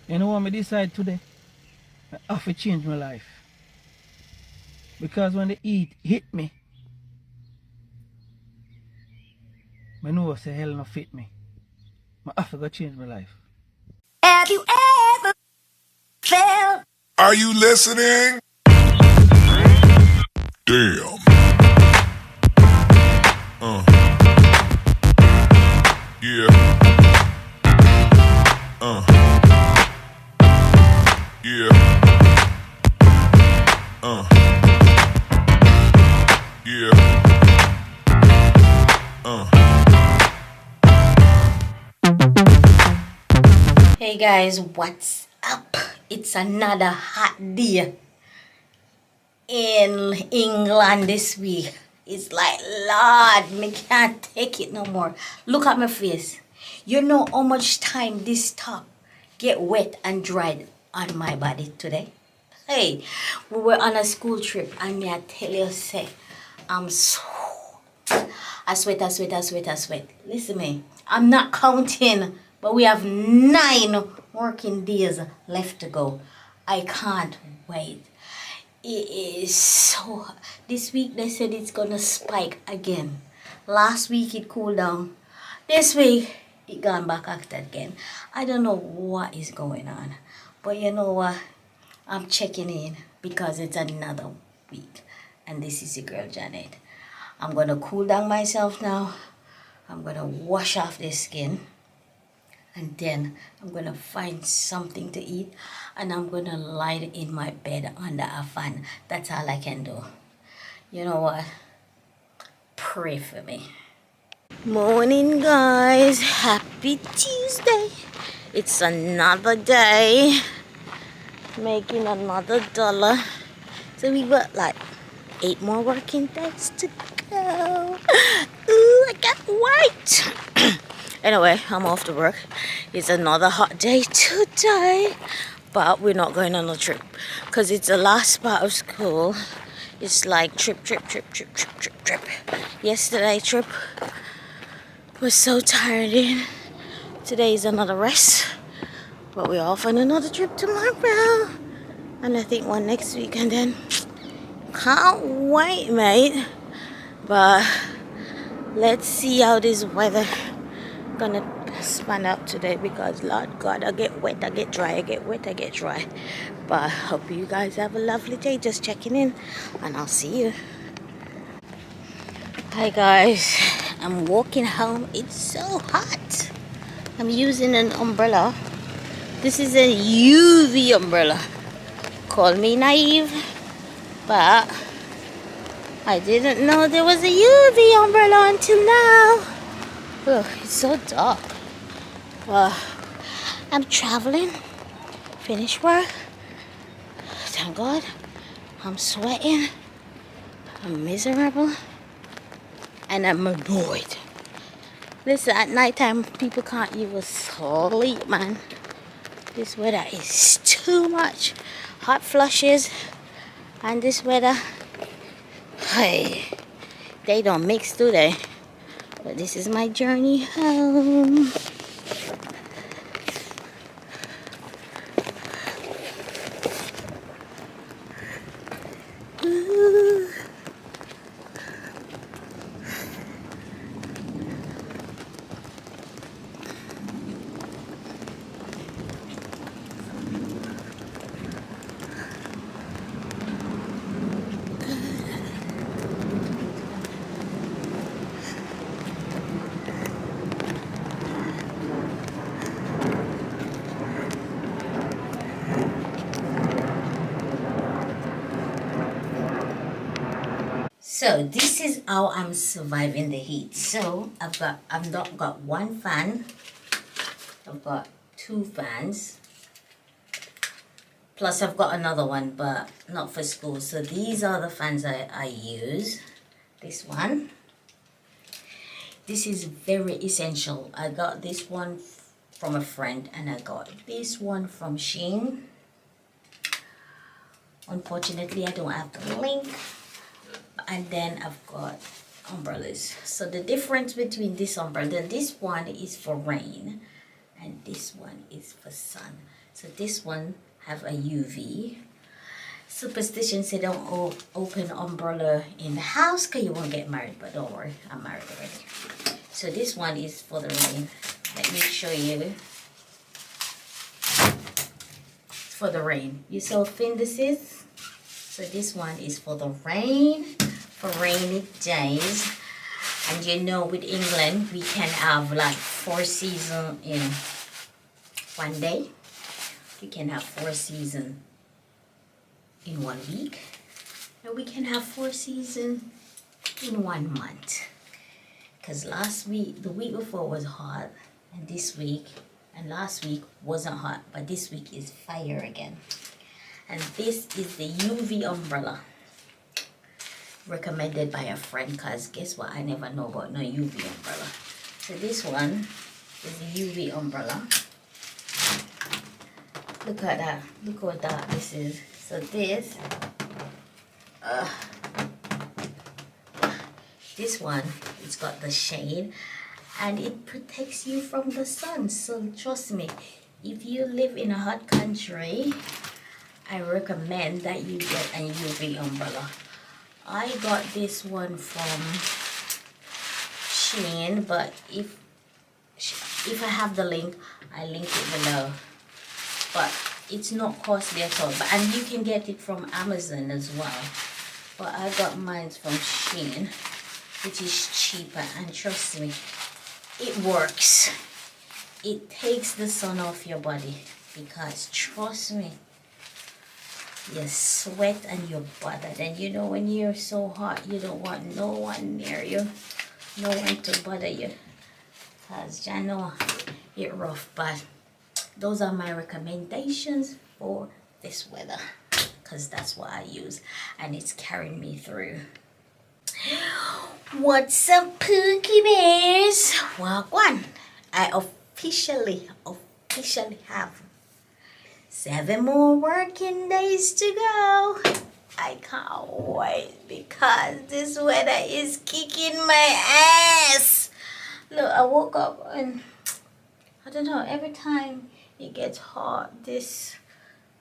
You know what I decide today? I have to change my life. Because when the heat hit me, I know say hell no fit me. I have to go change my life. Have you ever felt? Are you listening? Damn. Yeah. Yeah. Yeah. Hey guys, what's up? It's another hot day in England this week. It's like, Lord, me can't take it no more. Look at my face. You know how much time this top get wet and dried on my body today? Hey, we were on a school trip and me I tell you, say, I'm so I sweat, I sweat, I sweat, I sweat. Listen me, I'm not counting, but we have 9 working days left to go. I can't wait. It is so, this week they said it's gonna spike again. Last week it cooled down. This week it gone back active again. I don't know what is going on. But you know what? I'm checking in because it's another week. And this is your girl Janet. I'm gonna cool down myself now. I'm gonna wash off this skin. And then I'm gonna find something to eat. And I'm gonna lie in my bed under a fan. That's all I can do. You know what? Pray for me. Morning guys. Happy Tuesday. It's another day. Making another dollar. So we got like 8 more working days to go. Ooh, I got white. Anyway, I'm off to work. It's another hot day today. But we're not going on a trip. Because it's the last part of school. It's like trip. Yesterday trip was so tiring. Today is another rest. But we're off on another trip tomorrow. And I think one next week. And then can't wait, mate. But let's see how this weather gonna span up today, because Lord God, I get wet, I get dry, I get wet, I get dry. But I hope you guys have a lovely day. Just checking in, and I'll see you. Hi guys, I'm walking home. It's so hot. I'm using an umbrella. This is a UV umbrella. Call me naive, but I didn't know there was a UV umbrella until now. Oh, it's so dark. I'm traveling. Finished work. Thank God. I'm sweating. I'm miserable. And I'm annoyed. Listen, at nighttime, people can't even sleep, man. This weather is too much. Hot flushes. And this weather, hey, they don't mix, do they? But this is my journey home. Ooh. So this is how I'm surviving the heat. So I've not got one fan. I've got 2 fans. Plus I've got another one, but not for school. So these are the fans I use. This one. This is very essential. I got this one from a friend, and I got this one from Shein. Unfortunately, I don't have the link. And then I've got umbrellas. So the difference between this umbrella, this one is for rain and this one is for sun. So this one have a UV. Superstition say don't open umbrella in the house because you won't get married, but don't worry, I'm married already. So this one is for the rain. Let me show you. It's for the rain. You see how thin this is? So this one is for the rain, for rainy days. And you know, with England, we can have like 4 seasons in one day. We can have 4 seasons in 1 week. And we can have 4 seasons in 1 month. Because last week, the week before was hot. And this week, and last week wasn't hot. But this week is fire again. And this is the UV umbrella. Recommended by a friend, because guess what, I never know about no UV umbrella. So this one is a UV umbrella. Look at that, look how dark this is. So this one, it's got the shade and it protects you from the sun. So trust me, if you live in a hot country, I recommend that you get a UV umbrella. I got this one from Shein, but if I have the link, I link it below. But it's not costly at all. And you can get it from Amazon as well. But I got mine from Shein, which is cheaper. And trust me, it works. It takes the sun off your body. Because trust me, you sweat and you're bothered. And you know, when you're so hot, you don't want no one near you. No one to bother you. Because I know it's rough. But those are my recommendations for this weather. Because that's what I use. And it's carrying me through. What's up, Pookie Bears? Well, one. I officially have 7 more working days to go. I can't wait because this weather is kicking my ass. Look, I woke up and I don't know, every time it gets hot, this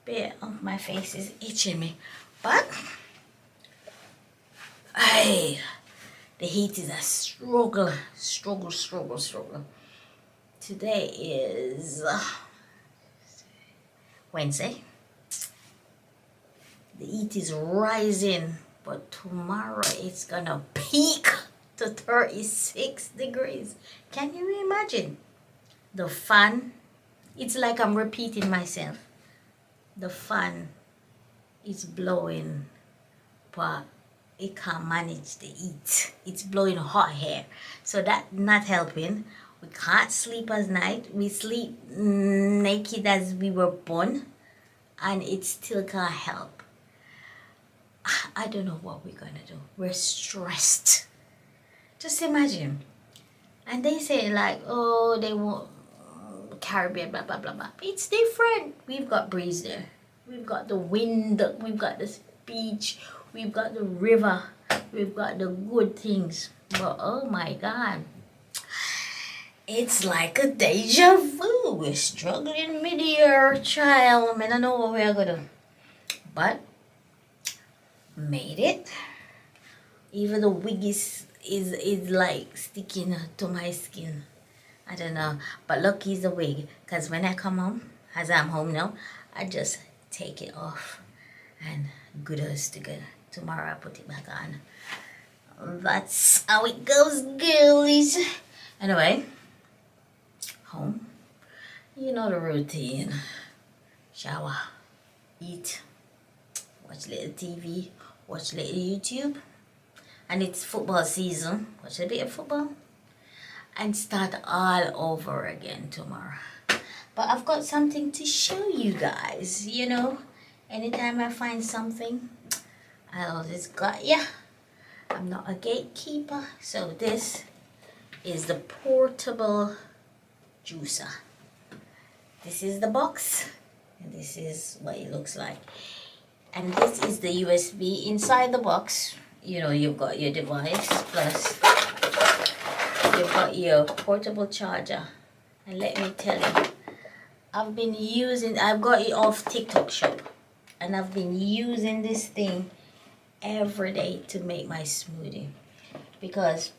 bit of my face is itching me. But the heat is a struggle. Today is Wednesday. The heat is rising, but tomorrow it's gonna peak to 36 degrees. Can you imagine? The fan, it's like I'm repeating myself. The fan is blowing, but it can't manage the heat. It's blowing hot air, so that's not helping. We can't sleep at night. We sleep naked as we were born, and it still can't help. I don't know what we're gonna do. We're stressed. Just imagine. And they say like, oh, they won't, Caribbean, blah, blah, blah, blah. It's different. We've got breeze there. We've got the wind. We've got the beach. We've got the river. We've got the good things. But oh my God. It's like a deja vu. We're struggling mid-year, child. I don't know what we're gonna do. But made it. Even the wig is like sticking to my skin. I don't know. But lucky is the wig. Because when I come home, as I'm home now, I just take it off. And good as to go. Tomorrow I put it back on. That's how it goes, girlies. Anyway. Home. You know the routine. Shower. Eat. Watch little TV. Watch little YouTube. And it's football season. Watch a bit of football. And start all over again tomorrow. But I've got something to show you guys. You know, anytime I find something, I always got ya. I'm not a gatekeeper. So this is the portable juicer. This is the box. And this is what it looks like. And this is the USB inside the box. You know, you've got your device, plus you've got your portable charger. And let me tell you, I've got it off TikTok shop, and I've been using this thing every day to make my smoothie. Because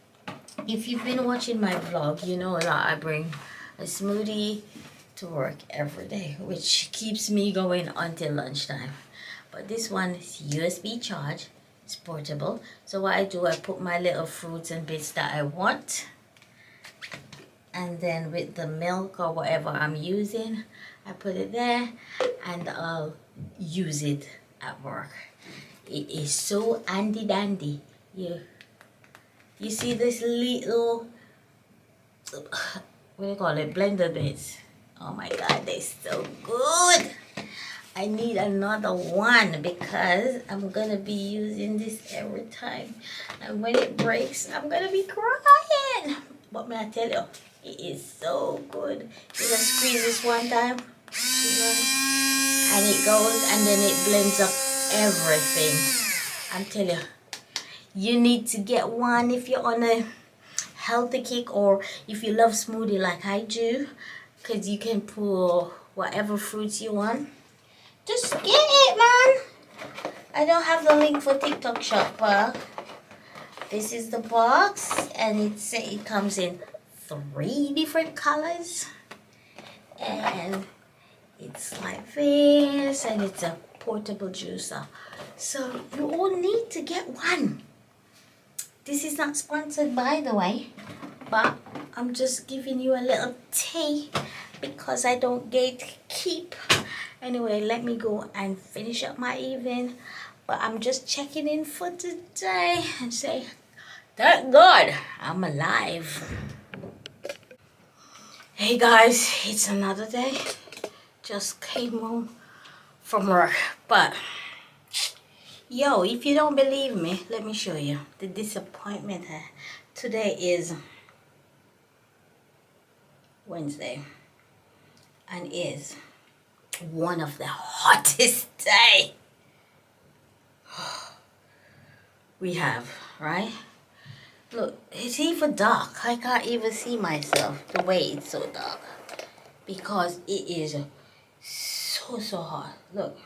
if you've been watching my vlog, you know that I bring a smoothie to work every day, which keeps me going until lunchtime. But this one is USB charge, it's portable. So what I do, I put my little fruits and bits that I want, and then with the milk or whatever I'm using, I put it there and I'll use it at work. It is so handy dandy. You see this little, what do you call it, blender bits? Oh my god, they're so good. I need another one because I'm gonna be using this every time, and when it breaks I'm gonna be crying. But may I tell you, it is so good. You just squeeze this one time, and it goes, and then it blends up everything. I'm telling you, you need to get one if you're on a healthy kick, or if you love smoothie like I do, because you can pull whatever fruits you want. Just get it, man. I don't have the link for TikTok shop, but this is the box, and it comes in 3 different colors, and it's like this, and it's a portable juicer. So you all need to get one. This is not sponsored, by the way, but I'm just giving you a little tea because I don't gatekeep. Anyway, let me go and finish up my evening. But I'm just checking in for today and say, thank God I'm alive. Hey guys, it's another day. Just came home from work. But, yo, if you don't believe me, let me show you the disappointment. Today is Wednesday and is one of the hottest days we have, right? Look, it's even dark. I can't even see myself the way it's so dark because it is so hot. Look,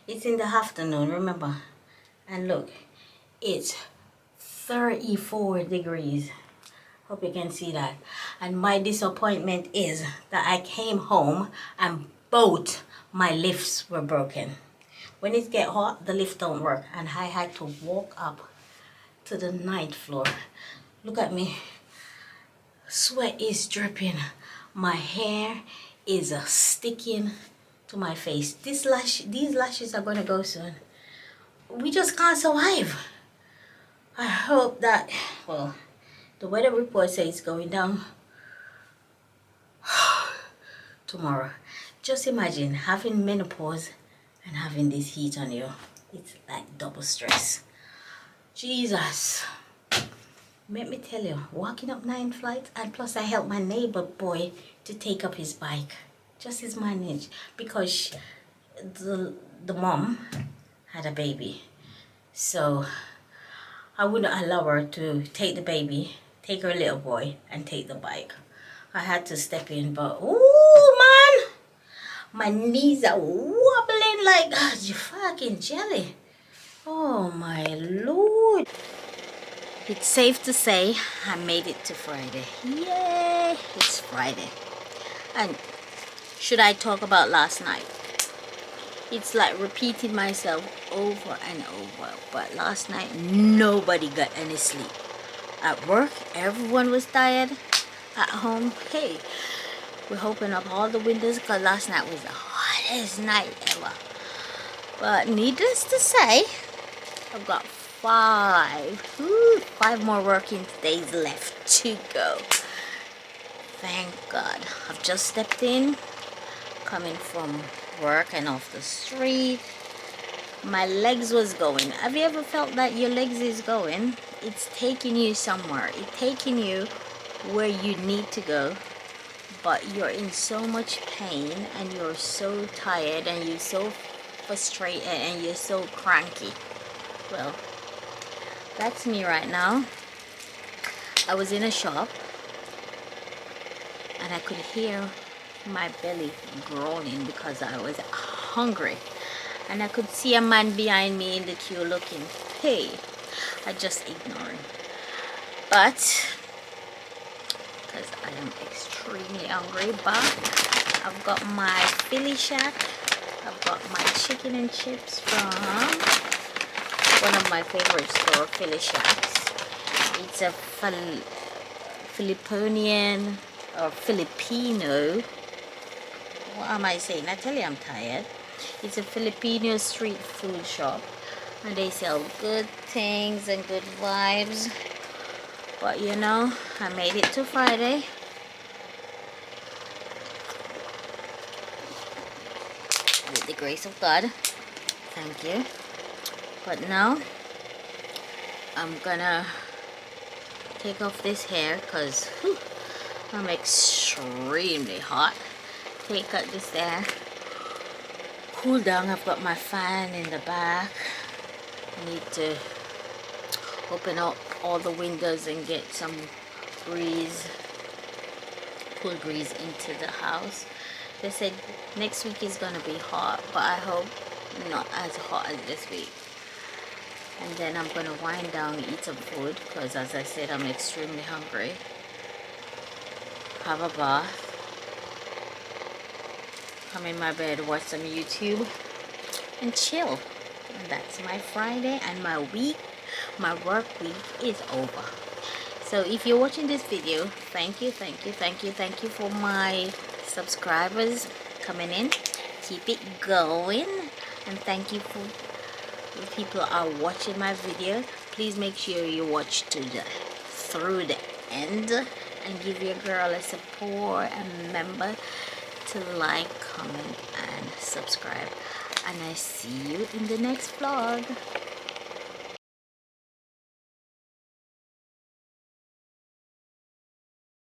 it's in the afternoon, remember? And look, it's 34 degrees. Hope you can see that. And my disappointment is that I came home and both my lifts were broken. When it get hot, the lift don't work, and I had to walk up to the 9th floor. Look at me. Sweat is dripping. My hair is sticking to my face. These lashes are gonna go soon. We just can't survive. I hope that, well, the weather report says it's going down tomorrow. Just imagine having menopause and having this heat on you. It's like double stress. Jesus. Let me tell you, walking up 9 flights, and plus I helped my neighbor boy to take up his bike. Just his manage, because the mom had a baby. So I wouldn't allow her to take the baby, take her little boy, and take the bike. I had to step in, but ooh man, my knees are wobbling like fucking jelly. Oh my Lord. It's safe to say I made it to Friday. Yay, it's Friday. And should I talk about last night? It's like repeating myself over and over. But last night, nobody got any sleep. At work, everyone was tired. At home, hey, we're opening up all the windows because last night was the hottest night ever. But needless to say, I've got 5 more working days left to go. Thank God. I've just stepped in, coming from work and off the street. My legs was going. Have you ever felt that your legs is going? It's taking you somewhere. It's taking you where you need to go, but you're in so much pain and you're so tired and you're so frustrated and you're so cranky. Well, that's me right now. I was in a shop and I could hear my belly groaning because I was hungry, and I could see a man behind me in the queue looking. Hey, I just ignored him, but because I am extremely hungry. But I've got my Philly shack. I've got my chicken and chips from one of my favorite store, Philly Shacks. It's a Filipino, what am I saying? I tell you I'm tired. It's a Filipino street food shop, and they sell good things and good vibes. But you know, I made it to Friday. With the grace of God. Thank you. But now I'm gonna take off this hair because I'm extremely hot. Take out this hair, cool down. I've got my fan in the back. I need to open up all the windows and get some breeze, cool breeze into the house. They said next week is gonna be hot, but I hope not as hot as this week. And then I'm gonna wind down, eat some food, because as I said, I'm extremely hungry. Have a bath, come in my bed, watch some YouTube, and chill. And that's my Friday, and my work week is over. So if you're watching this video, thank you for my subscribers coming in. Keep it going, and thank you for the people are watching my videos. Please make sure you watch through the end, and give your girl a support, and remember to like, comment, and subscribe. And I see you in the next vlog.